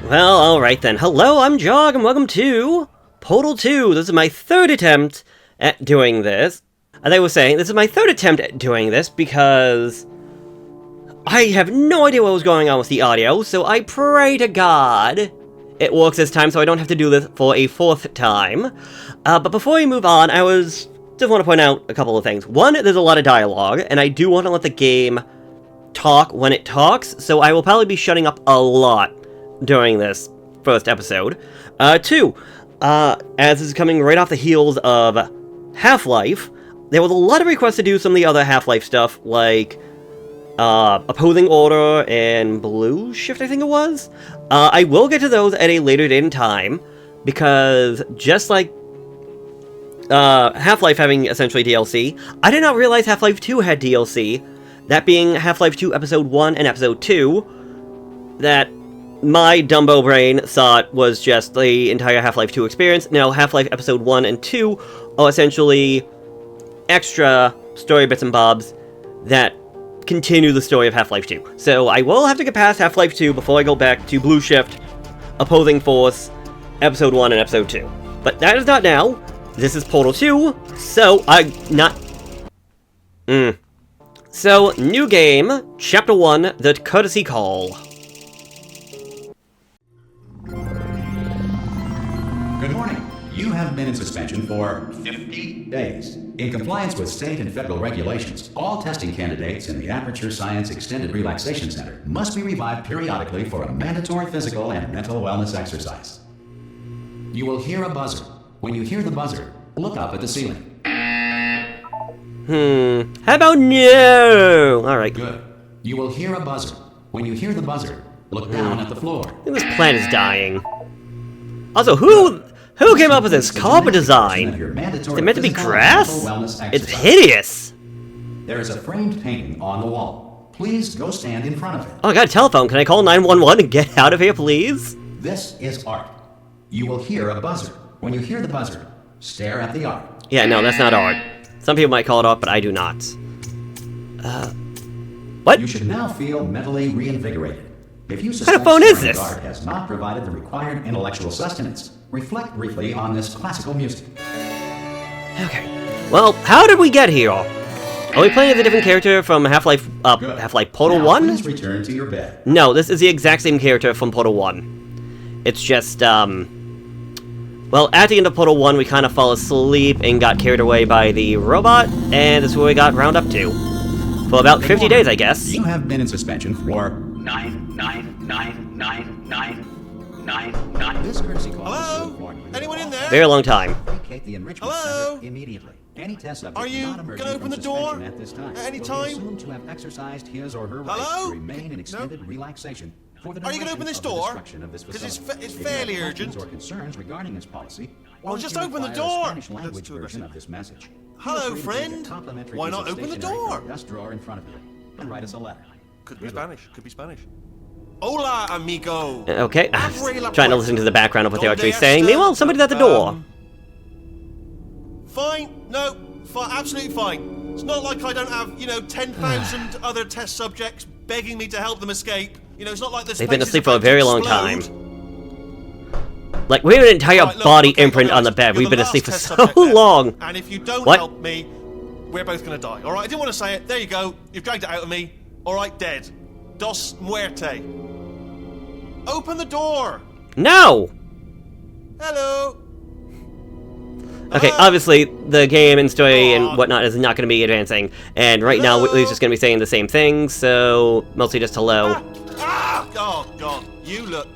Well, alright then. Hello, I'm Jog, and welcome to Portal 2. This is my third attempt at doing this. As I was saying, this is my third attempt at doing this because I have no idea what was going on with the audio, so I pray to God it works this time so I don't have to do this for a fourth time. But before we move on, just want to point out a couple of things. One, there's a lot of dialogue, and I do want to let the game talk when it talks, so I will probably be shutting up a lot during this first episode. Two, as this is coming right off the heels of Half-Life, there was a lot of requests to do some of the other Half-Life stuff, like Opposing Order and Blue Shift, I think it was. I will get to those at a later date and time, because just like Half-Life having essentially DLC, I did not realize Half-Life 2 had DLC, that being Half-Life 2 Episode 1 and Episode 2, that my Dumbo brain thought was just the entire Half-Life 2 experience. Now, Half-Life Episode 1 and 2 are essentially extra story bits and bobs that continue the story of Half-Life 2. So I will have to get past Half-Life 2 before I go back to Blue Shift, Opposing Force, Episode 1 and Episode 2. But that is not now. This is Portal 2, so So, new game, Chapter 1, The Courtesy Call. Good morning. You have been in suspension for 50 days. In compliance with state and federal regulations, all testing candidates in the Aperture Science Extended Relaxation Center must be revived periodically for a mandatory physical and mental wellness exercise. You will hear a buzzer. When you hear the buzzer, look up at the ceiling. How about no? Alright. Good. You will hear a buzzer. When you hear the buzzer, look down at the floor. I think this plant is dying. Also, who came up with this carpet design? Is it meant to be grass? It's hideous! There is a framed painting on the wall. Please go stand in front of it. Oh, I got a telephone. Can I call 911 and get out of here, please? This is art. You will hear a buzzer. When you hear the buzzer, stare at the art. Yeah, no, that's not art. Some people might call it art, but I do not. What? You should now feel mentally reinvigorated. If you What kind of phone is this? art has not provided the required intellectual sustenance, reflect briefly on this classical music. Okay. Well, how did we get here? Are we playing as a different character from Half-Life Portal Now, 1? Please return to your bed. No, this is the exact same character from Portal 1. It's just, well, at the end of Portal 1, we kind of fell asleep and got carried away by the robot, and this is where we got round up to. For about 50 days, I guess. You have been in suspension for 9. This courtesy call is to inform you. Anyone in there? Very long time. Vacate the enrichment Hello? center immediately. Any test subject Are you not emerging gonna open from the door suspension at this time at any will time? be assumed to have exercised his or her right Hello? to remain in extended relaxation for the Are you gonna open duration this of the door? destruction of this 'Cause facility. it's If you fairly have questions urgent. or concerns regarding this policy, Well, or if just you open the require a door. Spanish language That's too version aggressive. of this message. Hello, feel free to take a friend. complimentary Why piece not of open the stationery door? from the desk drawer in front of you and write us a letter. Could be Spanish. Could be Spanish. Hola, amigo. Okay, I'm Abre la trying to puerta. listen to the background of what they're actually Donde saying. está? Meanwhile, somebody's at the door. Fine. No. Fine. Absolutely fine. It's not like I don't have, 10,000 other test subjects begging me to help them escape. It's not like this. They've been place is asleep for a about to very long explode. time. Like, we have an entire Right, look, body okay, imprint okay, on the bed. you're We've the been last asleep for test so subject then. long. And if you don't What? help me, we're both gonna die. All right? I didn't want to say it. There you go. You've dragged it out of me. All right, dead. Dos muerte. Open the door. No! Hello. Okay, Hello? obviously, the game and story and Aw. whatnot is not going to be advancing. And right now, Hello? Whitley's just going to be saying the same thing, so mostly just hello. Oh God. You look.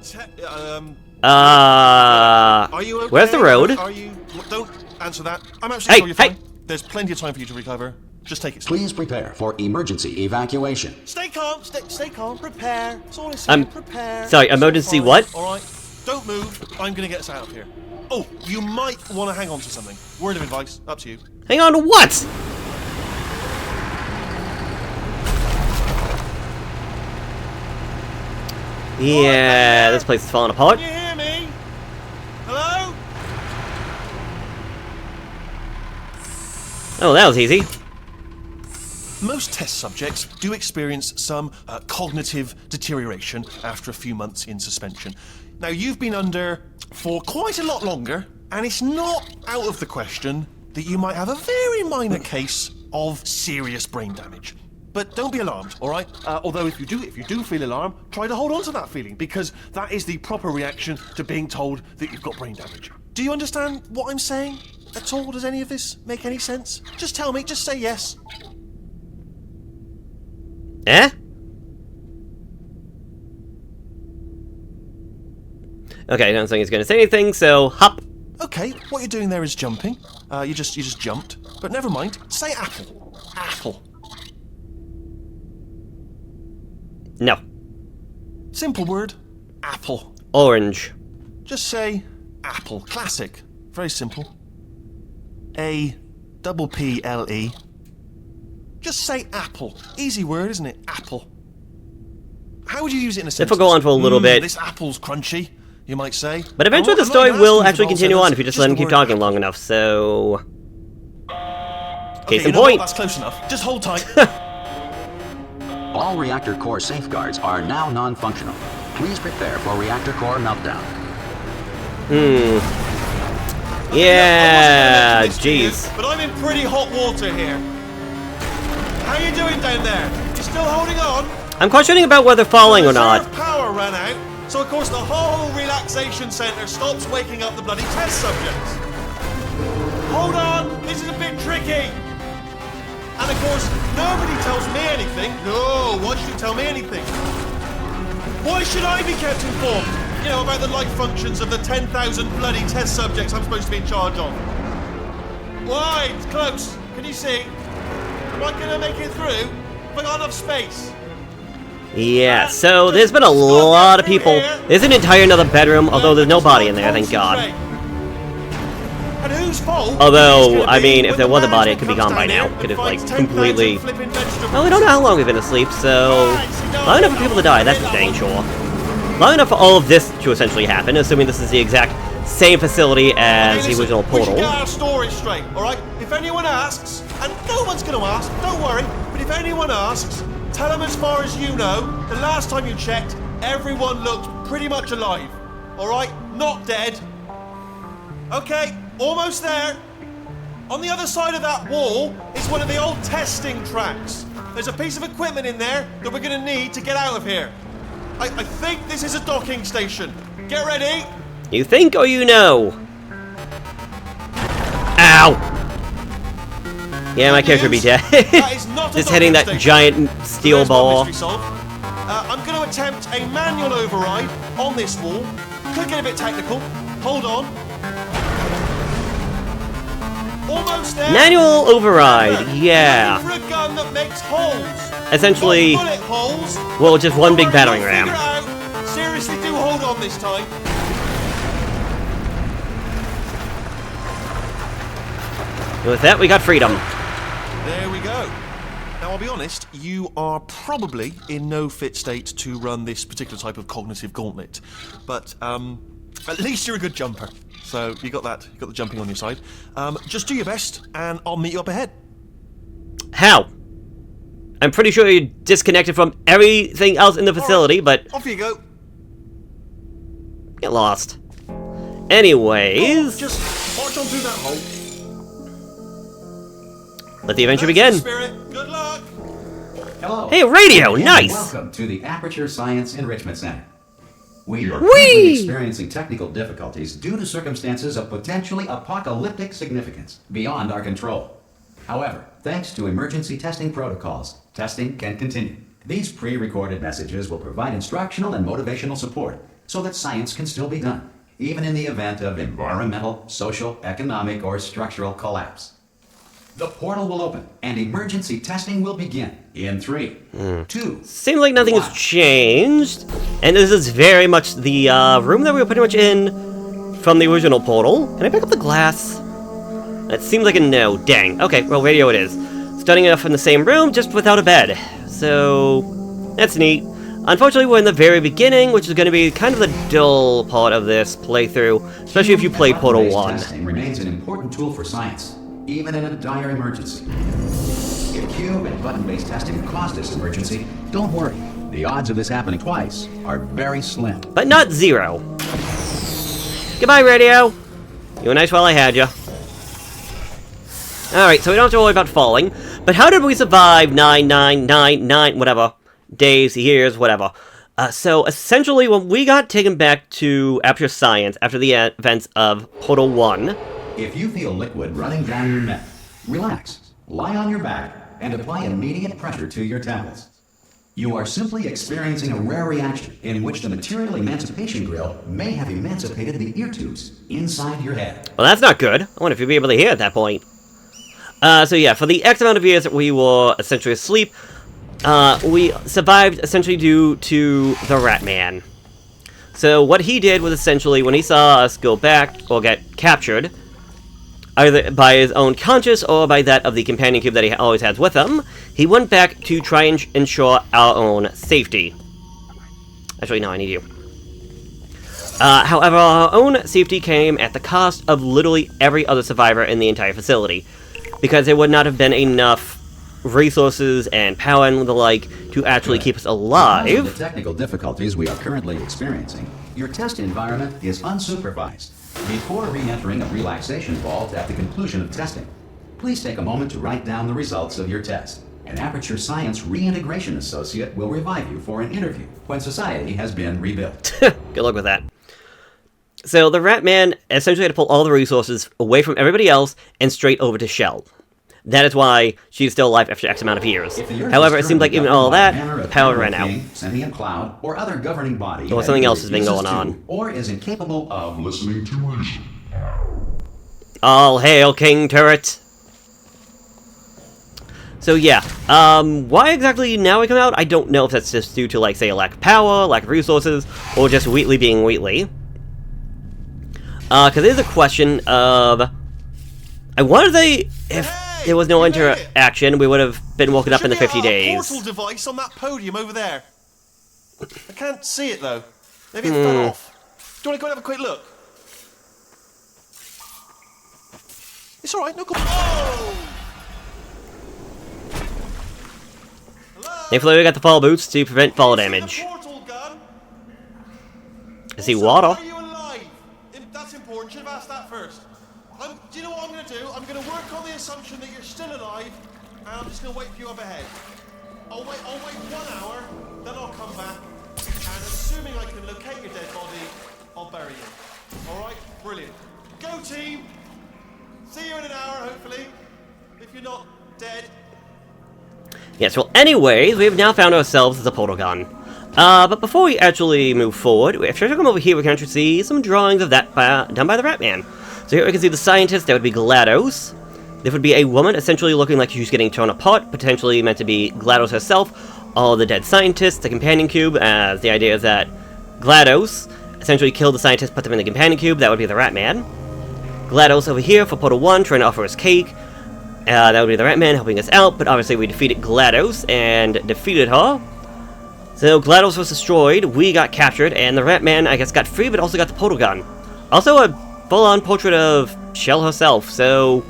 Are you okay? Where's the road? Are you? Don't answer that. I'm absolutely sure you're Hey! fine. There's plenty of time for you to recover. Just take it slow. Please prepare for emergency evacuation. Stay calm. Stay calm. Prepare. That's all I say. Prepare. sorry, It's all emergency fine. what? All right. Don't move. I'm gonna get us out of here. Oh, you might want to hang on to something. Word of advice. Up to you. Hang on to what? Yeah, this place is falling apart. Can you hear me? Hello? Oh, that was easy. most test subjects do experience some cognitive deterioration after a few months in suspension. Now, you've been under for quite a lot longer, and it's not out of the question that you might have a very minor case of serious brain damage. But don't be alarmed, all right? Although if you do feel alarmed, try to hold on to that feeling, because that is the proper reaction to being told that you've got brain damage. Do you understand what I'm saying at all? Does any of this make any sense? Just tell me, just say yes. Eh? Okay, I don't think he's going to say anything, so hop. Okay, what you're doing there is jumping. You just jumped. But never mind. Say apple. Apple. No. Simple word. Apple. Orange. Just say apple. Classic. Very simple. A-double-P-L-E. Just say apple. Easy word, isn't it? Apple. How would you use it in a sentence? If we'll go on for a little bit. This apple's crunchy, you might say. But eventually the story will actually continue on if you just let him keep talking long enough, so... Case in point. That's close enough. Just hold tight. All reactor core safeguards are now non-functional. Please prepare for reactor core meltdown. Yeah, jeez. But I'm in pretty hot water here. How you doing down there? You still holding on? I'm questioning about whether falling or not. Reserve power ran out, so of course the whole relaxation center stops waking up the bloody test subjects. Hold on, this is a bit tricky. And of course, nobody tells me anything. No, why should you tell me anything? Why should I be kept informed? You know, about the life functions of the 10,000 bloody test subjects I'm supposed to be in charge of. Why? It's close. Can you see? Am I gonna make it through? Have I got enough space? Yeah, so there's been a lot of people. There's an entire another bedroom, although there's no body in there, thank God. And whose fault? Although, I mean, if there was a body, it could be gone by now. Could have, like, completely... Well, we don't know how long we've been asleep, so... Long enough for people to die, that's for dang sure. Long enough for all of this to essentially happen, assuming this is the exact same facility as the original portal. We should get our story straight, alright? If anyone asks, and no one's gonna ask, don't worry, but if anyone asks, tell them as far as you know, the last time you checked, everyone looked pretty much alive. Alright? Not dead. Okay, almost there. On the other side of that wall is one of the old testing tracks. There's a piece of equipment in there that we're gonna need to get out of here. I think this is a docking station. Get ready. You think or you know? Ow! Yeah, my character would be dead. Just hitting that giant steel ball. I'm going to attempt a manual override on this wall. Could get a bit technical. Hold on. Almost there. Manual override, yeah. For a gun that makes holes. Essentially, Not bullet holes. well, just one big Alright, battering you'll ram. figure it out. Seriously, do hold on this time. With that, we got freedom. There we go. Now, I'll be honest, you are probably in no fit state to run this particular type of cognitive gauntlet. But, at least you're a good jumper. So, you got that. You got the jumping on your side. Just do your best, and I'll meet you up ahead. How? I'm pretty sure you're disconnected from everything else in the facility, but... Off you go. Get lost. Anyways... Just march on through that hole. Let the adventure That's the begin. spirit. Good luck. Hello. Hey, radio! And Nice! Welcome to the Aperture Science Enrichment Center. We are Whee! currently experiencing technical difficulties due to circumstances of potentially apocalyptic significance beyond our control. However, thanks to emergency testing protocols, testing can continue. These pre-recorded messages will provide instructional and motivational support so that science can still be done, even in the event of environmental, social, economic, or structural collapse. The portal will open, and emergency testing will begin in 3, 2, Seems like nothing has changed. And this is very much the room that we were pretty much in from the original portal. Can I pick up the glass? That seems like a no. Dang. Okay, well, radio it is. Starting off in the same room, just without a bed. So, that's neat. Unfortunately, we're in the very beginning, which is going to be kind of the dull part of this playthrough, especially if you played Portal 1. Testing remains an important tool for science, even in a dire emergency. If cube and button-based testing caused this emergency, don't worry. The odds of this happening twice are very slim. But not 0. Goodbye, radio. You were nice while I had you. Alright, so we don't have to worry about falling. But how did we survive 9, whatever, days, years, whatever? So essentially, when we got taken back to Aperture Science after the events of Portal 1... If you feel liquid running down your neck, relax, lie on your back, and apply immediate pressure to your temples. You are simply experiencing a rare reaction in which the material emancipation grill may have emancipated the ear tubes inside your head. Well, that's not good. I wonder if you'd be able to hear at that point. So yeah, for the X amount of years that we were essentially asleep, we survived essentially due to the Rat Man. So what he did was essentially, when he saw us go back, or get captured, either by his own conscience or by that of the companion cube that he always has with him, he went back to try and ensure our own safety. Actually, no, I need you. However, our own safety came at the cost of literally every other survivor in the entire facility, because there would not have been enough resources and power and the like to actually keep us Because alive. of the technical difficulties we are currently experiencing, your test environment is unsupervised. Before re-entering a relaxation vault at the conclusion of testing, please take a moment to write down the results of your test. An Aperture Science Reintegration Associate will revive you for an interview when society has been rebuilt. Good luck with that. So the Rat Man essentially had to pull all the resources away from everybody else and straight over to Shell. That is why she's still alive after X amount of years. If the Earth However, is it seems like even currently all governed by that, a manner of power ran out. king, sentient cloud, or other governing body, Or that something either else has been refuses going to on. or is incapable of listening to reason. All hail King Turret! So yeah, why exactly now we come out? I don't know if that's just due to, like, say, a lack of power, lack of resources, or just Wheatley being Wheatley. Because there's a question of... I wonder if there was no interaction, we would have been woken up in the 50 days. Portal device on that podium over there. I can't see it though. Maybe it fell off. Do you want to go and have a quick look? It's all right. No. Oh! Hello? Thankfully, we got the fall boots to prevent fall Can you damage. see the portal gun? I see Also, water. Are you alive? That's important. Should have asked that first. Do you know what I'm going to do? I'm going to work on the assumption that you're still alive, and I'm just going to wait for you up ahead. I'll wait 1 hour, then I'll come back, and assuming I can locate your dead body, I'll bury you. All right? Brilliant. Go team. See you in an hour, hopefully. If you're not dead. Yes, well, anyways, we have now found ourselves the portal gun. But before we actually move forward, if you come over here, we can actually see some drawings of that done by the Rat Man. So here we can see the scientist, that would be GLaDOS. This would be a woman, essentially looking like she's getting torn apart, potentially meant to be GLaDOS herself. All the dead scientists, the companion cube, as the idea is that GLaDOS essentially killed the scientists, put them in the companion cube, that would be the Rat Man. GLaDOS over here for Portal 1, trying to offer us cake. That would be the Rat Man helping us out, but obviously we defeated GLaDOS and defeated her. So GLaDOS was destroyed, we got captured, and the Rat Man, I guess, got free, but also got the portal gun. Also a full-on portrait of Shell herself, so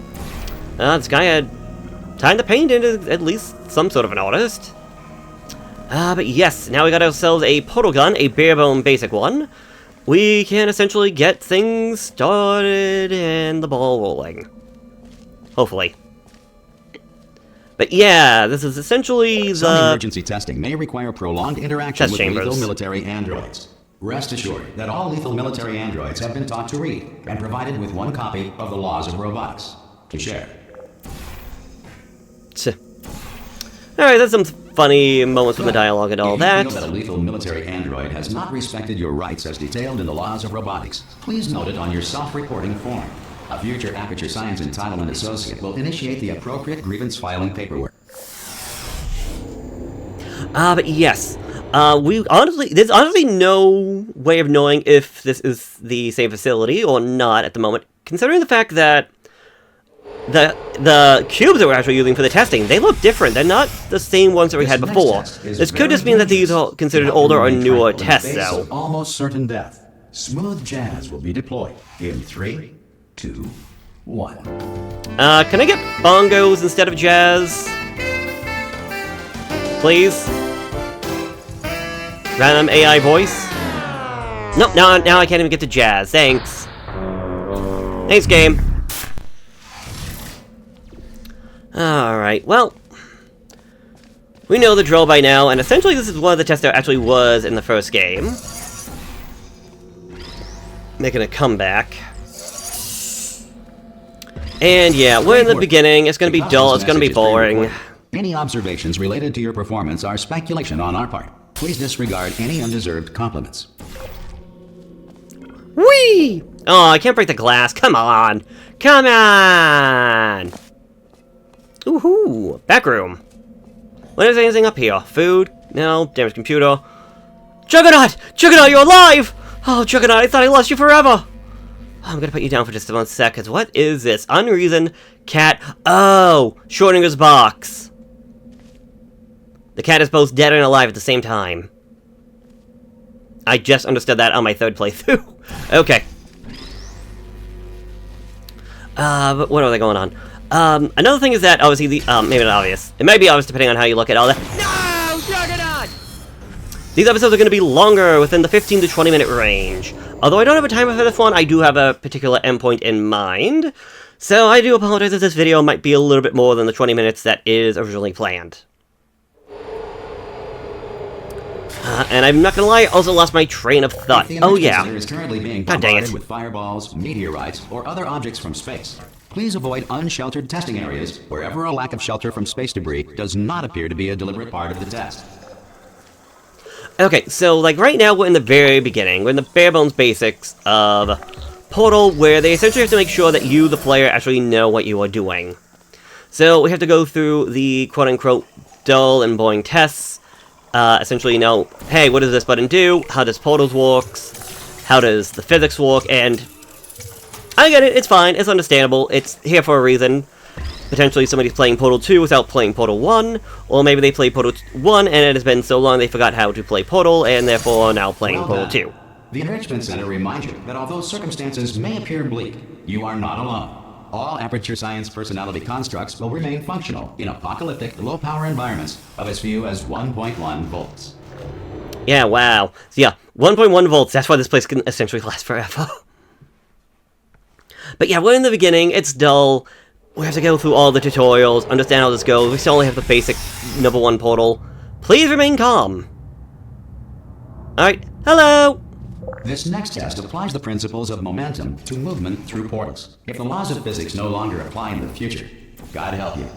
this guy had time to paint into at least some sort of an artist. But yes, now we got ourselves a portal gun, a bare-bone basic one. We can essentially get things started and the ball rolling. Hopefully. But yeah, this is essentially Some the... emergency testing may require prolonged interaction Test with chambers. lethal military androids. Rest assured that all lethal military androids have been taught to read and provided with 1 copy of the Laws of Robotics to share. Alright, that's some funny moments from the dialogue and all if that. you feel that a lethal military android has not respected your rights as detailed in the Laws of Robotics, please note it on your self-reporting form. A future Aperture Science Entitlement Associate will initiate the appropriate grievance filing paperwork. But yes. There's honestly no way of knowing if this is the same facility or not at the moment, considering the fact that the cubes that we're actually using for the testing, they look different. They're not the same ones that we had This next before. test is This could very just mean that these dangerous. are considered You have to older or remain newer tranquil in the tests, face though. of almost certain death. Smooth jazz will be deployed in 3, 2, 1. Can I get bongos instead of jazz? please. Random AI voice. Nope, now I can't even get to Jazz. Thanks. Thanks, game. Alright, well. We know the drill by now, and essentially this is one of the tests there actually was in the first game. Making a comeback. And yeah, we're in the beginning. It's gonna be dull, it's gonna be boring. Any observations related to your performance are speculation on our part. Please disregard any undeserved compliments. Whee! Oh, I can't break the glass. Come on. Come on! Ooh-hoo. Back room. What is anything up here? Food? No. Damaged computer. Juggernaut! Juggernaut, you're alive! Oh, Juggernaut, I thought I lost you forever! I'm gonna put you down for just 1 second. What is this? Unreason cat. Oh! Schrodinger's box. The cat is both dead and alive at the same time. I just understood that on my third playthrough. Okay. But what are they going on? Another thing is that, obviously, maybe not obvious. It may be obvious depending on how you look at all that. No! Juggernaut! These episodes are going to be longer, within the 15 to 20 minute range. Although I don't have a timer for this one, I do have a particular endpoint in mind. So I do apologize if this video might be a little bit more than the 20 minutes that is originally planned. And I'm not gonna lie, I also lost my train of thought. Oh yeah. Is currently being God dang it. bombarded with fireballs, meteorites, or other objects from space. Please avoid unsheltered testing areas wherever a lack of shelter from space debris does not appear to be a deliberate part of the test. Okay, so like right now we're in the very beginning. We're in the bare bones basics of Portal, where they essentially have to make sure that you, the player, actually know what you are doing. So we have to go through the quote-unquote dull and boring tests. Essentially know, hey, what does this button do? How does Portals works? How does the physics work? And I get it, it's fine, it's understandable, it's here for a reason. Potentially somebody's playing Portal 2 without playing Portal 1, or maybe they play Portal 1 and it has been so long they forgot how to play Portal, and therefore are now playing Portal 2. The Enrichment Center reminds you that although circumstances may appear bleak, you are not alone. All Aperture Science personality constructs will remain functional in apocalyptic, low-power environments of as few as 1.1 volts. Yeah, wow. So yeah, 1.1 volts, that's why this place can essentially last forever. But yeah, we're in the beginning, it's dull. We have to go through all the tutorials, understand how this goes. We still only have the basic number 1 portal. Please remain calm. Alright, hello! This next test applies the principles of momentum to movement through portals. If the laws of physics no longer apply in the future, God help you.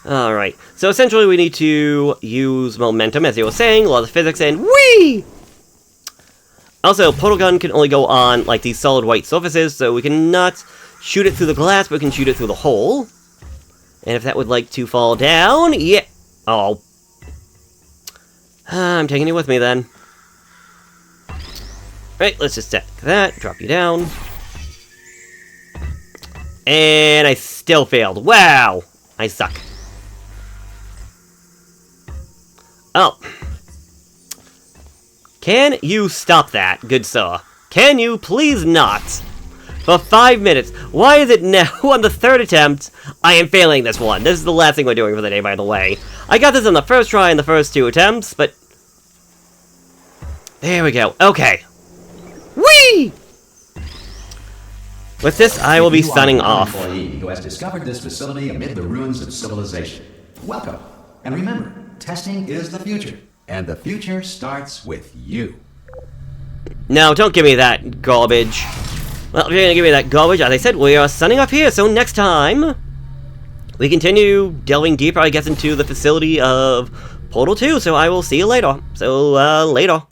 Alright, so essentially we need to use momentum, as you were saying, laws of physics, and whee! Also, portal gun can only go on, like, these solid white surfaces, so we cannot shoot it through the glass, but we can shoot it through the hole. And if that would like to fall down, yeah. Oh. I'm taking you with me, then. Right, let's just take that, drop you down. And I still failed. Wow! I suck. Oh. Can you stop that, good sir? Can you please not? For 5 minutes. Why is it now, on the 3rd attempt, I am failing this one? This is the last thing we're doing for the day, by the way. I got this on the first try in the first 2 attempts, but... There we go. Okay. Whee! With this, I will be signing off. You are an employee who has discovered this facility amid the ruins of civilization. Welcome. And remember, testing is the future. And the future starts with you. No, don't give me that garbage. Well, if you're gonna give me that garbage, as I said, we are signing off here, so next time, we continue delving deeper, I guess, into the facility of Portal 2, so I will see you later. So, later.